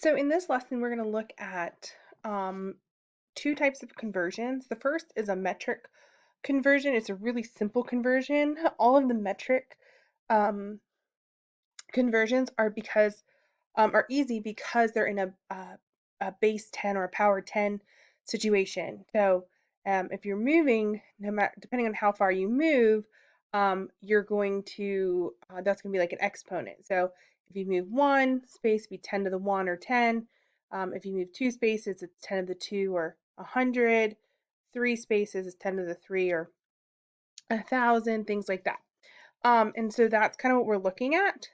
So in this lesson, we're going to look at um, two types of conversions. The first is a metric conversion. It's a really simple conversion. All of the metric um, conversions are easy because they're in a base 10 or a power 10 situation. So if you're moving, no matter depending on how far you move, you're going to that's going to be like an exponent. So if you move one space, it'd be 10 to the 1 or 10. If you move two spaces, it's 10 to the 2 or 100. Three spaces is 10 to the 3 or 1,000, things like that. And so that's kind of what we're looking at.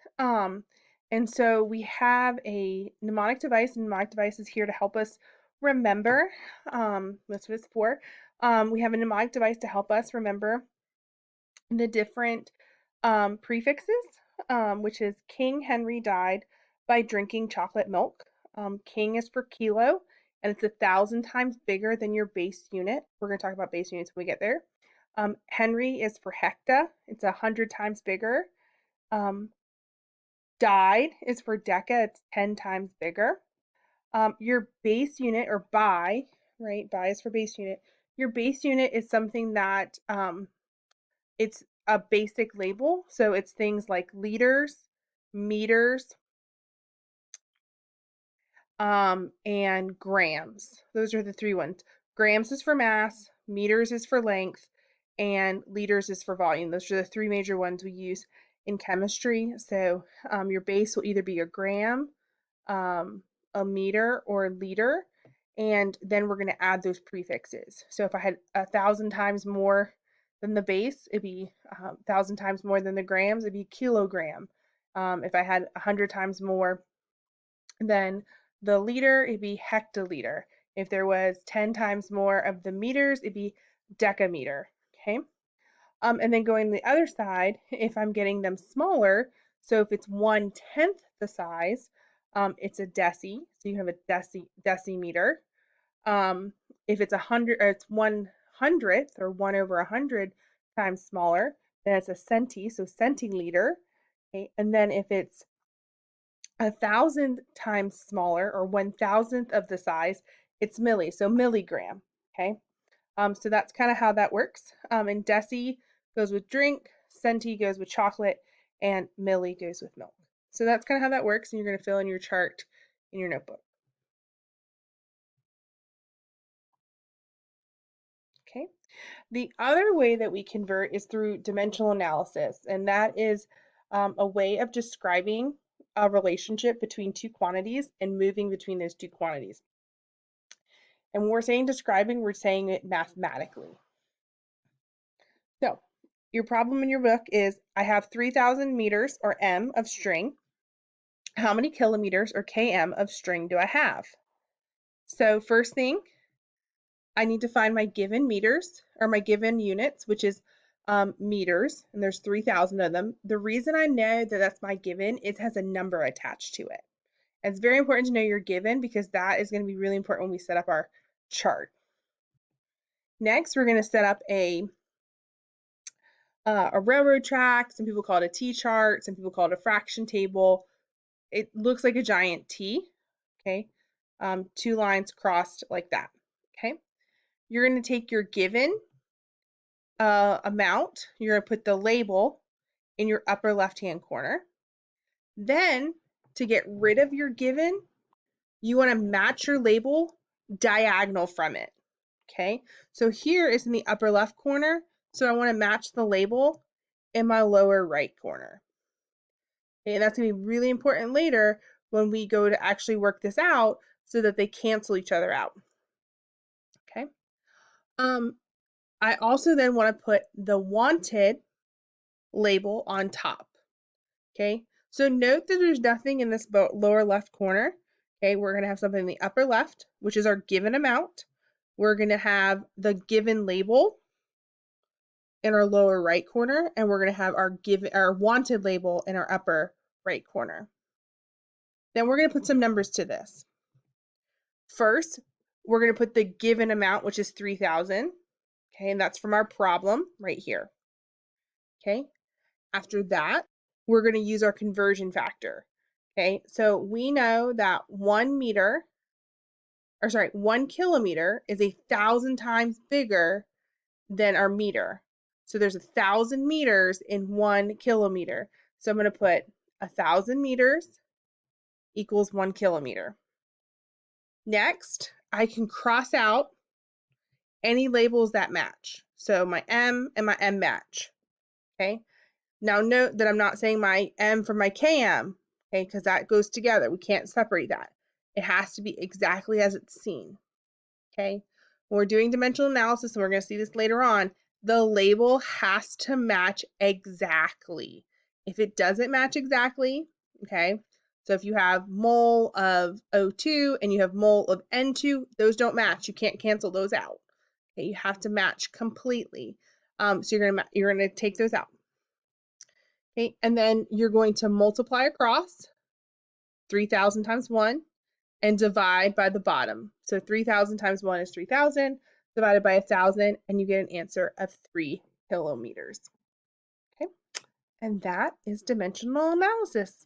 And so we have a mnemonic device, and mnemonic device is here to help us remember. That's what it's for. We have a mnemonic device to help us remember the different prefixes, which is King Henry died by drinking chocolate milk. King is for kilo, and it's 1,000 times bigger than your base unit. We're going to talk about base units when we get there. Henry is for hecta. It's 100 times bigger. Um, Died is for deca. It's 10 times bigger. Your base unit, or bi, right? Bi is for base unit. Your base unit is something that it's a basic label. So it's things like liters, meters, and grams. Those are the three ones. Grams is for mass, meters is for length, and liters is for volume. Those are the three major ones we use in chemistry. So your base will either be a gram, a meter, or a liter, and then we're going to add those prefixes. So if I had 1,000 times more than the base, it'd be 1,000 times more than the grams, it'd be kilogram. If I had 100 times more than the liter, it'd be hectoliter. If there was 10 times more of the meters, it'd be decameter. Okay. And then going to the other side, if I'm getting them smaller, so if it's 1/10 the size, it's a deci. So you have a decimeter. If it's 100, or it's 1/100th or 1/100 times smaller, then it's a centi, so centiliter. Okay. And then if it's 1,000 times smaller, or 1,000th of the size, it's milli, so milligram. Okay. So that's kind of how that works. And deci goes with drink, centi goes with chocolate, and milli goes with milk. So that's kind of how that works, and you're going to fill in your chart in your notebook. Okay. The other way that we convert is through dimensional analysis, and that is a way of describing a relationship between two quantities and moving between those two quantities. And when we're saying describing, we're saying it mathematically. So your problem in your book is I have 3,000 meters, or m, of string. How many kilometers, or km, of string do I have? So first thing, I need to find my given meters, or my given units, which is meters, and there's 3,000 of them. The reason I know that that's my given, it has a number attached to it. And it's very important to know your given, because that is going to be really important when we set up our chart. Next, we're going to set up a railroad track. Some people call it a T-chart. Some people call it a fraction table. It looks like a giant T, okay? Two lines crossed like that, okay? You're going to take your given amount. You're going to put the label in your upper left-hand corner. Then, to get rid of your given, you want to match your label diagonal from it, okay? So here is in the upper left corner, so I want to match the label in my lower right corner. Okay, and that's going to be really important later when we go to actually work this out so that they cancel each other out. Okay. I also then want to put the wanted label on top. Okay. So note that there's nothing in this lower left corner. Okay. We're going to have something in the upper left, which is our given amount. We're going to have the given label in our lower right corner, and we're going to have our wanted label in our upper right corner. Then we're going to put some numbers to this. First, we're going to put the given amount, which is 3,000. Okay, and that's from our problem right here. Okay, after that, we're going to use our conversion factor. Okay, so we know that 1 kilometer is 1,000 times bigger than our meter. So there's 1,000 meters in 1 kilometer. So I'm going to put 1,000 meters equals 1 kilometer. Next, I can cross out any labels that match. So my M and my M match. Okay. Now note that I'm not saying my M from my KM, okay, because that goes together. We can't separate that. It has to be exactly as it's seen. Okay. When we're doing dimensional analysis, and we're going to see this later on, the label has to match exactly. If it doesn't match exactly, okay, so if you have mole of O2 and you have mole of N2, those don't match. You can't cancel those out. Okay, you have to match completely. So you're gonna take those out. Okay, and then you're going to multiply across 3,000 times 1 and divide by the bottom. So 3,000 times 1 is 3,000, divided by 1,000, and you get an answer of 3 kilometers. Okay, and that is dimensional analysis.